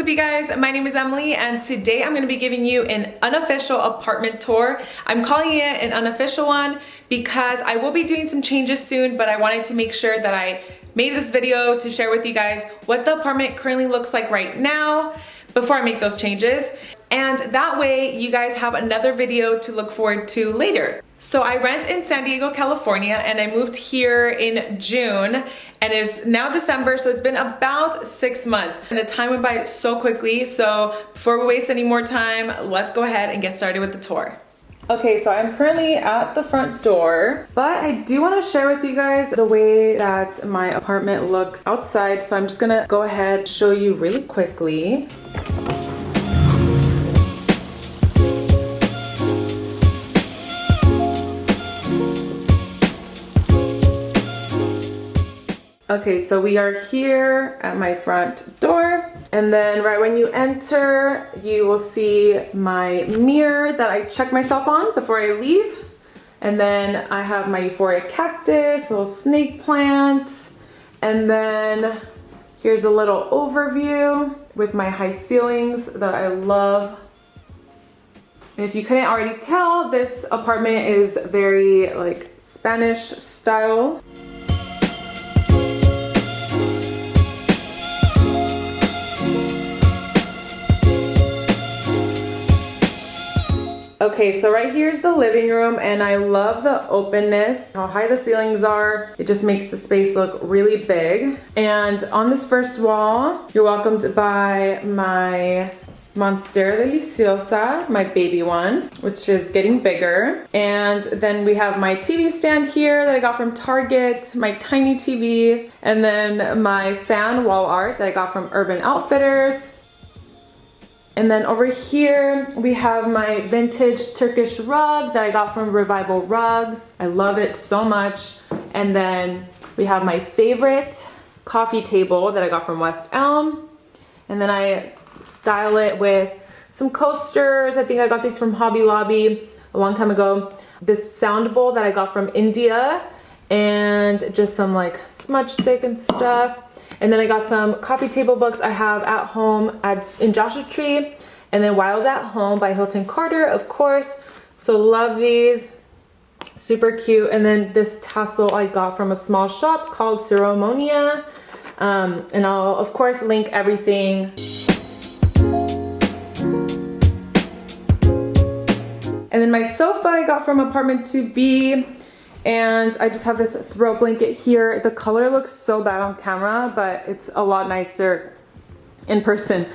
up, you guys? My name is Emily, and today I'm going to be giving you an unofficial apartment tour. I'm calling it an unofficial one because I will be doing some changes soon, but I wanted to make sure that I made this video to share with you guys what the apartment currently looks like right now before I make those changes. And that way you guys have another video to look forward to later. So I rent in San Diego, California, and I moved here in June, and it's now December, so it's been about 6 months. And the time went by so quickly, so before we waste any more time, let's go ahead and get started with the tour. Okay, so I'm currently at the front door, but I do want to share with you guys the way that my apartment looks outside, so I'm just gonna go ahead and show you really quickly. Okay, so we are here at my front door, and then right when you enter, you will see my mirror that I check myself on before I leave. And then I have my Euphoria cactus, a little snake plant, and then here's a little overview with my high ceilings that I love. And if you couldn't already tell, this apartment is very like Spanish style. Okay, so right here's the living room, and I love the openness, how high the ceilings are. It just makes the space look really big. And on this first wall, you're welcomed by my Monstera Deliciosa, my baby one, which is getting bigger. And then we have my TV stand here that I got from Target, my tiny TV, and then my fan wall art that I got from Urban Outfitters. And then over here, we have my vintage Turkish rug that I got from Revival Rugs. I love it so much. And then we have my favorite coffee table that I got from West Elm. And then I style it with some coasters. I think I got these from Hobby Lobby a long time ago. This sound bowl that I got from India, and just some like smudge stick and stuff. And then I got some coffee table books I have at home in Joshua Tree. And then Wild at Home by Hilton Carter, of course. So love these, super cute. And then this tassel I got from a small shop called Ceremonia. And I'll of course link everything. And then my sofa I got from Apartment 2B. And I just have this throw blanket here. The color looks so bad on camera, but it's a lot nicer in person.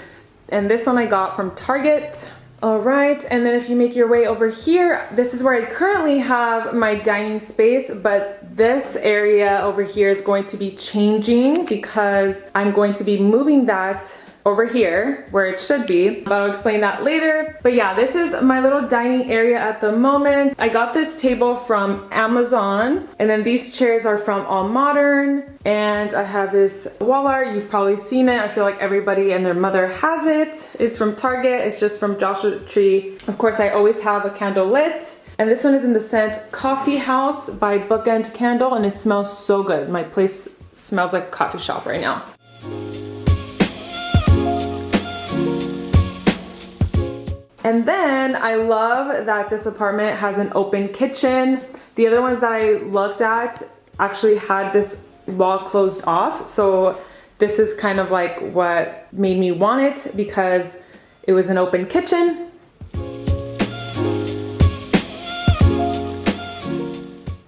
And this one I got from Target. All right, and then if you make your way over here, this is where I currently have my dining space, but this area over here is going to be changing because I'm going to be moving that over here where it should be, but I'll explain that later. But yeah, this is my little dining area at the moment. I got this table from Amazon, and then these chairs are from All Modern, and I have this wall art. You've probably seen it. I feel like everybody and their mother has it. It's from Target. It's just from Joshua Tree. Of course, I always have a candle lit. And this one is in the scent Coffee House by Bookend Candle, and it smells so good. My place smells like a coffee shop right now. And then I love that this apartment has an open kitchen. The other ones that I looked at actually had this wall closed off. So this is kind of like what made me want it because it was an open kitchen.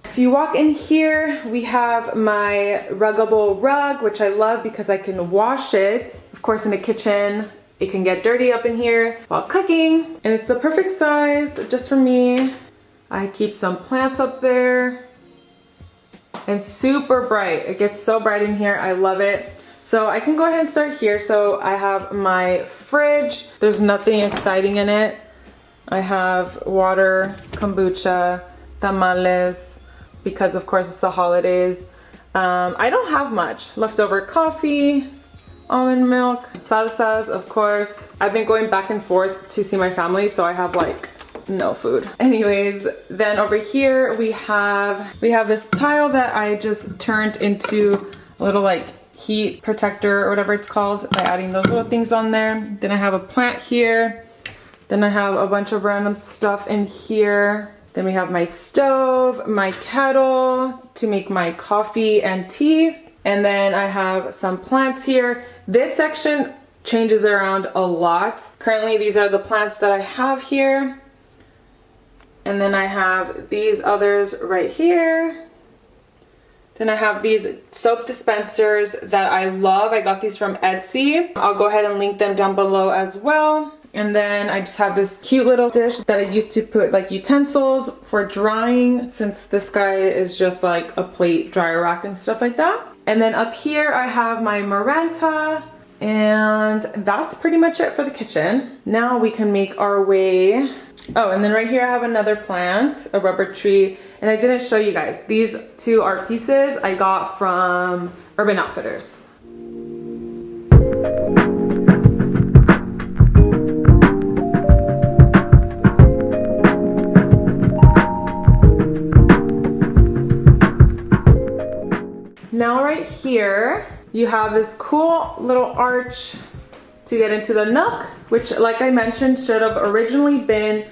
If you walk in here, we have my Ruggable rug, which I love because I can wash it. Of course, in the kitchen, it can get dirty up in here while cooking, and it's the perfect size just for me. I keep some plants up there, and super bright. It gets so bright in here. I love it. So I can go ahead and start here. So I have my fridge. There's nothing exciting in it. I have water, kombucha, tamales, because of course it's the holidays. I don't have much. Leftover coffee, almond milk, salsas, of course. I've been going back and forth to see my family, so I have like no food. Anyways, then over here we have this tile that I just turned into a little like heat protector or whatever it's called by adding those little things on there. Then I have a plant here. Then I have a bunch of random stuff in here. Then we have my stove, my kettle to make my coffee and tea. And then I have some plants here. This section changes around a lot. Currently, these are the plants that I have here. And then I have these others right here. Then I have these soap dispensers that I love. I got these from Etsy. I'll go ahead and link them down below as well. And then I just have this cute little dish that I used to put like utensils for drying, since this guy is just like a plate dryer rack and stuff like that. And then up here I have my Maranta, and that's pretty much it for the kitchen. Now we can make our way. Oh, and then right here I have another plant, a rubber tree, and I didn't show you guys. These two art pieces I got from Urban Outfitters. Now right here, you have this cool little arch to get into the nook, which like I mentioned should have originally been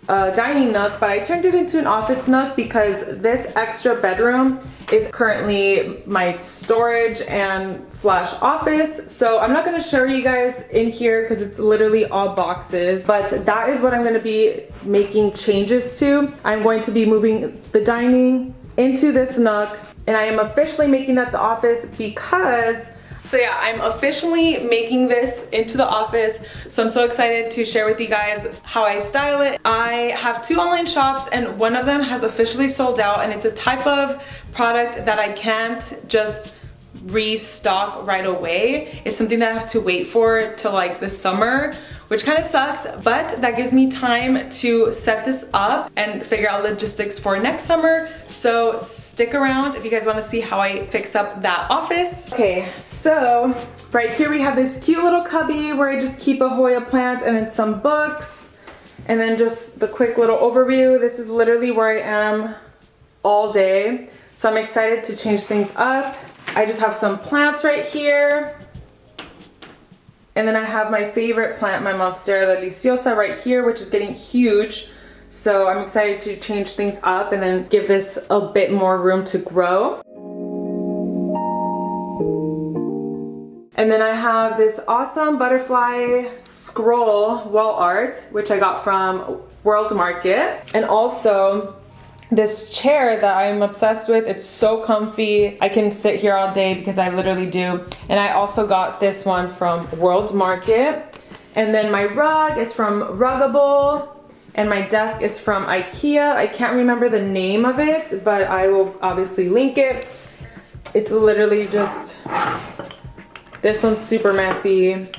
a dining nook, but I turned it into an office nook because this extra bedroom is currently my storage and slash office. So I'm not gonna show you guys in here because it's literally all boxes, but that is what I'm gonna be making changes to. I'm going to be moving the dining into this nook, and I am officially making that the office because, so yeah, I'm officially making this into the office. So I'm so excited to share with you guys how I style it. I have 2 online shops and one of them has officially sold out, and it's a type of product that I can't just restock right away. It's something that I have to wait for till like the summer, which kind of sucks, but that gives me time to set this up and figure out logistics for next summer. So stick around if you guys want to see how I fix up that office. Okay, so right here we have this cute little cubby where I just keep a Hoya plant and then some books, and then just the quick little overview. This is literally where I am all day, so I'm excited to change things up. I just have some plants right here. And then I have my favorite plant, my Monstera Deliciosa right here, which is getting huge. So I'm excited to change things up and then give this a bit more room to grow. And then I have this awesome butterfly scroll wall art, which I got from World Market. And also this chair that I'm obsessed with. It's so comfy. I can sit here all day because I literally do. And I also got this one from World Market. And then my rug is from Ruggable. And my desk is from IKEA. I can't remember the name of it, but I will obviously link it. It's literally just, this one's super messy.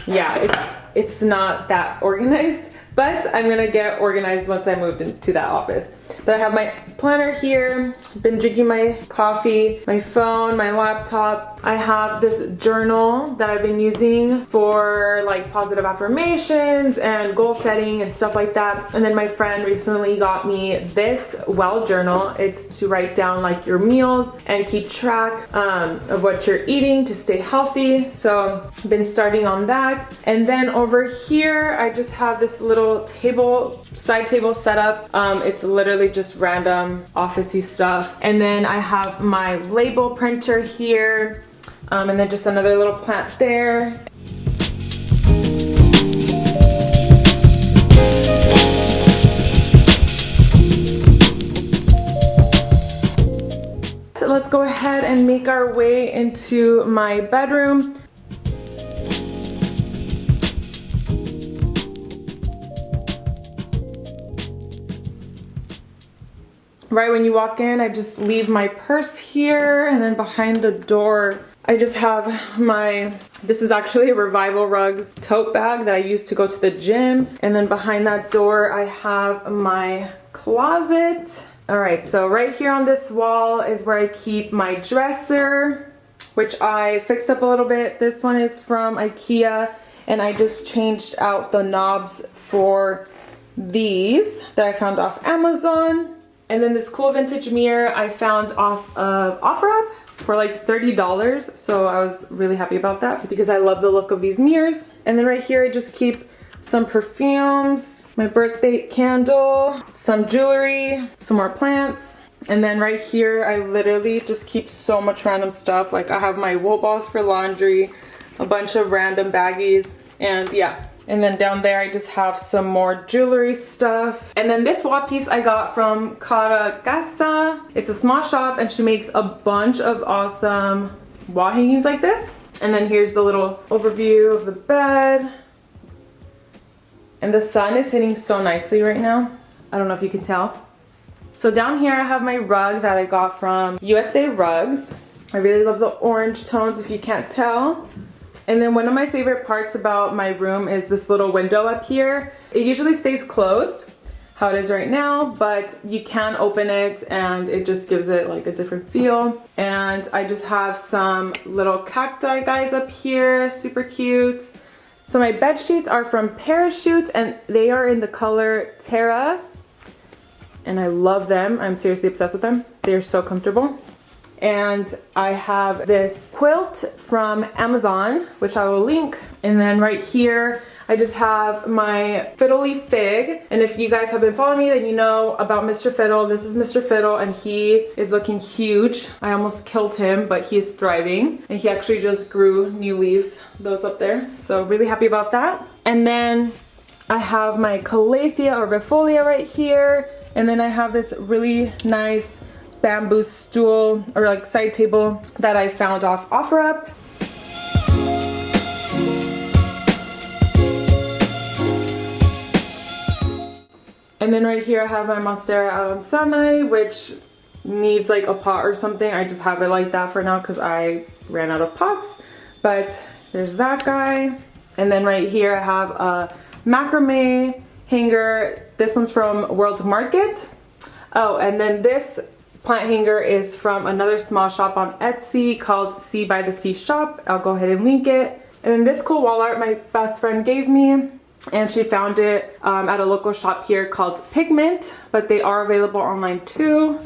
Yeah, it's not that organized. But I'm gonna get organized once I moved into that office. But I have my planner here, been drinking my coffee, my phone, my laptop. I have this journal that I've been using for like positive affirmations and goal setting and stuff like that. And then my friend recently got me this well journal. It's to write down like your meals and keep track of what you're eating to stay healthy. So I've been starting on that. And then over here, I just have this little side table set up. It's literally just random officey stuff. And then I have my label printer here, and then just another little plant there. So let's go ahead and make our way into my bedroom. Right when you walk in, I just leave my purse here, and then behind the door, I just have this is actually a Revival Rugs tote bag that I use to go to the gym. And then behind that door, I have my closet. All right, so right here on this wall is where I keep my dresser, which I fixed up a little bit. This one is from IKEA, and I just changed out the knobs for these that I found off Amazon. And then this cool vintage mirror I found off of OfferUp for like $30. So I was really happy about that because I love the look of these mirrors. And then right here I just keep some perfumes, my birthday candle, some jewelry, some more plants. And then right here, I literally just keep so much random stuff. Like I have my wool balls for laundry, a bunch of random baggies, and yeah. And then down there, I just have some more jewelry stuff. And then this wall piece I got from Cara Casa. It's a small shop and she makes a bunch of awesome wall hangings like this. And then here's the little overview of the bed. And the sun is hitting so nicely right now. I don't know if you can tell. So down here I have my rug that I got from USA Rugs. I really love the orange tones if you can't tell. And then one of my favorite parts about my room is this little window up here. It usually stays closed, how it is right now, but you can open it and it just gives it like a different feel. And I just have some little cacti guys up here, super cute. So my bed sheets are from Parachute and they are in the color Terra. And I love them. I'm seriously obsessed with them. They are so comfortable. And I have this quilt from Amazon, which I will link. And then right here, I just have my Fiddly Fig. And if you guys have been following me, then you know about Mr. Fiddle. This is Mr. Fiddle and he is looking huge. I almost killed him, but he is thriving. And he actually just grew new leaves, those up there. So really happy about that. And then I have my Calathea or Bifolia right here. And then I have this really nice bamboo stool or like side table that I found off OfferUp. And then right here I have my Monstera Alansanae, which needs like a pot or something. I just have it like that for now because I ran out of pots. But there's that guy. And then right here I have a macrame hanger. This one's from World Market. Oh, and then this plant hanger is from another small shop on Etsy called Sea by the Sea Shop. I'll go ahead and link it. And then this cool wall art my best friend gave me, and she found it at a local shop here called Pigment, but they are available online too.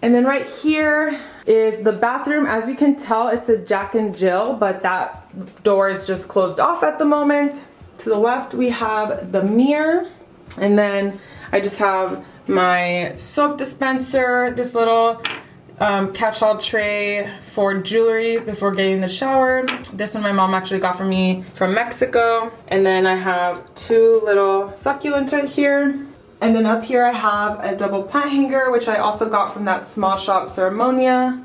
And then right here is the bathroom. As you can tell, it's a Jack and Jill, but that door is just closed off at the moment. To the left, we have the mirror. And then I just have my soap dispenser, this little catch-all tray for jewelry before getting in the shower. This one my mom actually got for me from Mexico. And then I have two little succulents right here. And then up here I have a double plant hanger, which I also got from that small shop Ceremonia.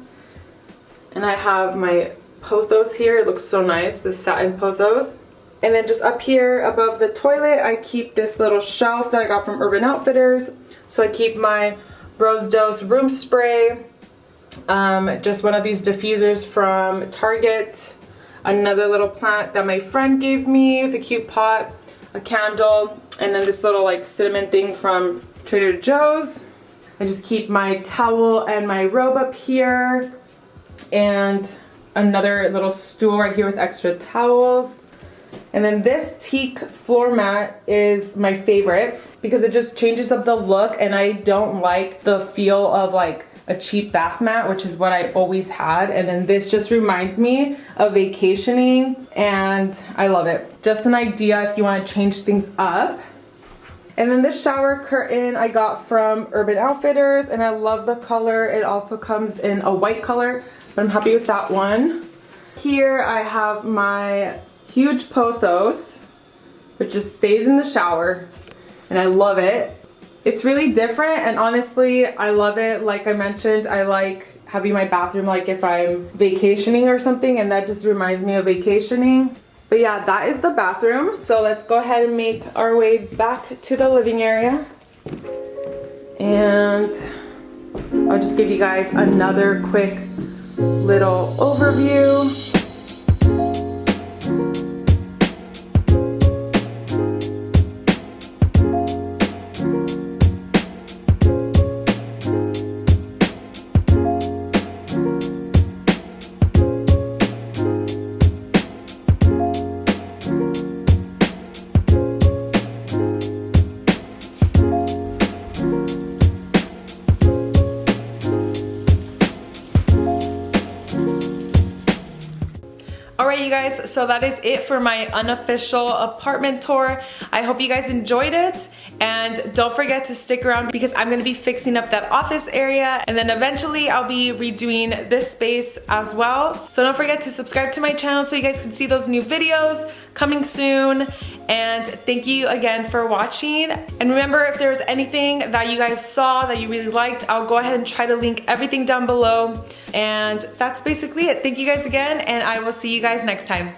And I have my pothos here. It looks so nice, this satin pothos. And then just up here above the toilet, I keep this little shelf that I got from Urban Outfitters. So I keep my Rose Dose room spray, just one of these diffusers from Target, another little plant that my friend gave me with a cute pot, a candle, and then this little like cinnamon thing from Trader Joe's. I just keep my towel and my robe up here, and another little stool right here with extra towels. And then this teak floor mat is my favorite because it just changes up the look, and I don't like the feel of like a cheap bath mat, which is what I always had. And then this just reminds me of vacationing, and I love it. Just an idea if you want to change things up. And then this shower curtain I got from Urban Outfitters, and I love the color. It also comes in a white color, but I'm happy with that one. Here I have my huge pothos, which just stays in the shower, and I love it. It's really different, and honestly, I love it. Like I mentioned, I like having my bathroom like if I'm vacationing or something, and that just reminds me of vacationing. But yeah, that is the bathroom. So let's go ahead and make our way back to the living area. And I'll just give you guys another quick little overview. guys, so that is it for my unofficial apartment tour. I hope you guys enjoyed it, and don't forget to stick around because I'm gonna be fixing up that office area, and then eventually I'll be redoing this space as well. So don't forget to subscribe to my channel so you guys can see those new videos coming soon. And thank you again for watching. And remember, if there's anything that you guys saw that you really liked, I'll go ahead and try to link everything down below. And that's basically it. Thank you guys again, and I will see you guys next time.